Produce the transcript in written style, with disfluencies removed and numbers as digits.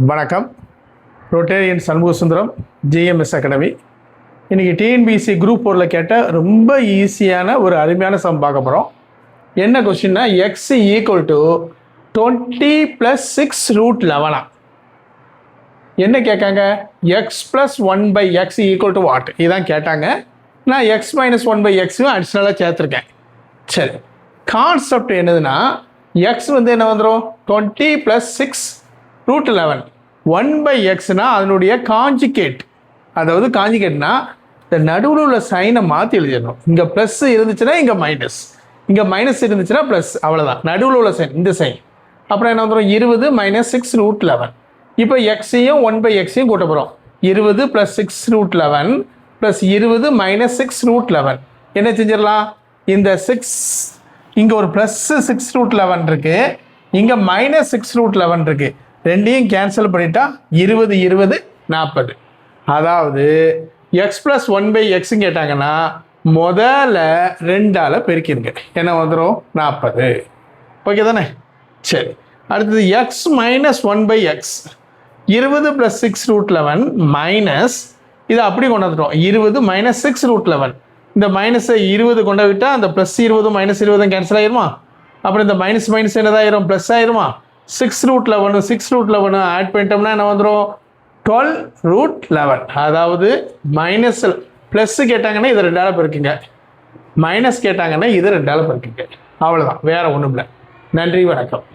வணக்கம். Rotarian Shanmugasundaram, GMS academy. இன்றைக்கி TNPSC group 4ல் கேட்ட ரொம்ப ஈஸியான ஒரு அருமையான சம் பார்க்க போகிறோம். என்ன கொஸ்டின்னா, எக்ஸ் ஈக்குவல் டு 20 + 6√11. என்ன கேட்காங்க? X plus 1/x equal to what? இதுதான் கேட்டாங்க. நான் எக்ஸ் மைனஸ் 1/xயும் அடிஷ்னலாக சேர்த்துருக்கேன். சரி, கான்செப்ட் என்னதுன்னா, எக்ஸ் வந்து என்ன வந்துடும்? 20 + 6√11. 1/xனா அதனுடைய காஞ்சிகேட். அதாவது காஞ்சிகேட்னா இந்த நடுவில் உள்ள சைனை மாற்றி எழுதிடணும். இங்கே ப்ளஸ் இருந்துச்சுன்னா இங்கே மைனஸ், இங்கே மைனஸ் இருந்துச்சுன்னா ப்ளஸ், அவ்வளோதான். நடுவில் உள்ள சைன் இந்த சைன். அப்புறம் என்ன வந்துடும்? 20 - 6√11. இப்போ எக்ஸையும் 1/xையும் கூட்ட போகிறோம். 20 + 6√11 + 20 - 6√11. என்ன செஞ்சிடலாம்? இந்த 6 இங்கே ஒரு ப்ளஸ் 6√11 இருக்குது, இங்கே -6√11 இருக்குது. ரெண்டையும் கேன்சல் பண்ணிட்டா 20 20 40. அதாவது எக்ஸ் ப்ளஸ் 1/x கேட்டாங்கன்னா முதல்ல 2ஆல் பெருக்கிருங்க. என்ன வந்துடும்? 40. ஓகே தானே? சரி, அடுத்தது எக்ஸ் மைனஸ் 1/x. 20 + 6√11 மைனஸ், இதை அப்படி கொண்டு வந்துட்டோம். 20 - 6√11. இந்த மைனஸை 20 கொண்டு விட்டால் அந்த ப்ளஸ் 20 -20 கேன்சல் ஆயிருமா? அப்புறம் இந்த மைனஸ் மைனஸ் என்னதாயிரும்? ப்ளஸ் ஆயிருமா? 6√11 ஆட் பண்ணிட்டோம்னா என்ன வந்துடும்? 12√11. அதாவது மைனஸ் ப்ளஸ் கேட்டாங்கன்னா இதை 2ஆல் பெருக்குங்க, மைனஸ் கேட்டாங்கன்னா இதை 2ஆல் பெருக்குங்க. அவ்வளோதான், வேற ஒன்றும் இல்லை. நன்றி, வணக்கம்.